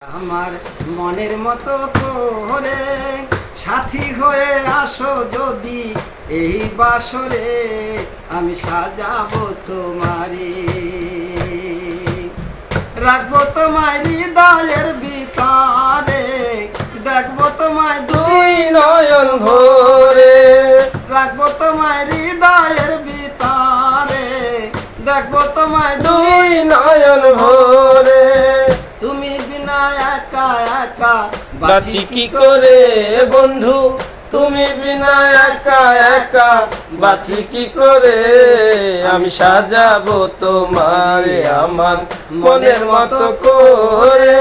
আমার মনের মতো করে সাথী হয়ে আসো যদি এই বাসরে আমি সাজাবো তোমারে, রাখবো তোমায় হৃদয়ের ভিতরে, দেখবো তোমায় দুই নয়ন ভরে, রাখবো তোমায় হৃদয়ের ভিতরে, দেখবো তোমায় দুই দুই নয়ন ভরে। তুমি বিনা একা একা বাঁচি কি করে বন্ধু, তুমি বিনা একা একা বাঁচি কি করে। আমি সাজাবো তোমারে আমার মনের মতো করে,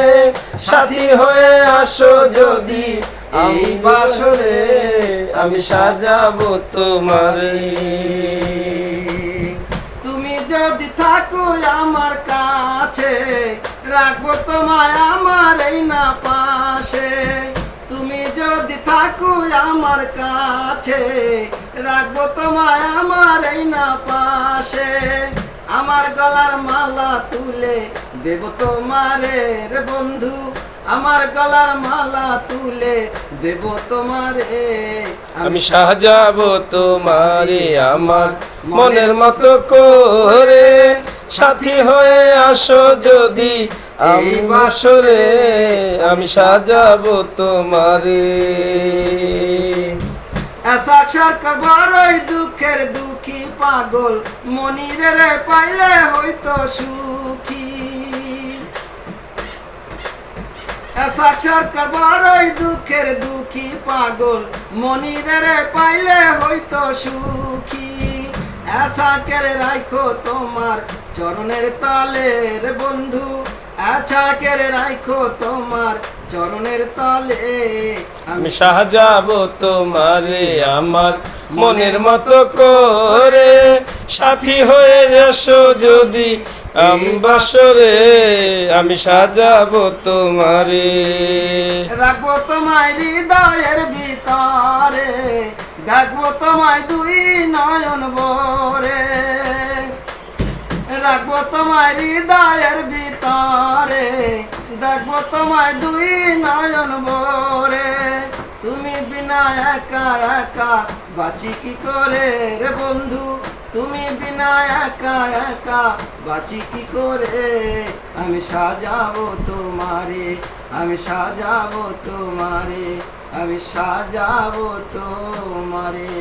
সাথী হয়ে আসো যদি এই বাসরে আমি সাজাবো তোমারে। তুমি যদি থাকো আমার কাছে, রাখবো তোমায় আমার এই না পাশে। তুমি যদি থাকো আমার কাছে, রাখবো তোমায় আমার এই না পাশে। আমার গলার মালা তুলে দেব তোমারে রে বন্ধু, আমার গলার মালা তুলে দেব তোমারে। আমি সাজাবো তোমারে আমার মনের মতো করে, সাথী হয়ে আসো যদি এই বাসরে আমি সাজাবো তোমারে। সরকার বড়ই দুঃখের দুঃখী পাগল, মনিরে রে পাইলে হইতো সুখী। সরকার বড়ই দুঃখের দুঃখী পাগল, মনিরে রে পাইলে হইতো সুখী। কেড়ে রাখো তোমার চরণের তলে রে বন্ধু, কেড়ে রাখো তোমার চরণের তলে। আমি সাজাবো তোমারে আমার মনের মতো করে, সাথী হয়ে আসো যদি আমি বাসরে আমি সাজাবো তোমারে। রাখবো তোমায় হৃদয়ের ভিতরে, দেখবো তোমায় দুই নয়ন ভরে। রাখবো তোমায় হৃদয়ের ভিতরে, দেখবো তোমায় দুই নয়ন ভরে। তুমি বিনা একা একা বাঁচি কি করে রে বন্ধু, তুমি বিনা একা একা বাঁচি কি করে। আমি সাজাবো তোমারে, আমি সাজাবো তোমারে, আমি সাজাবো তোমারে।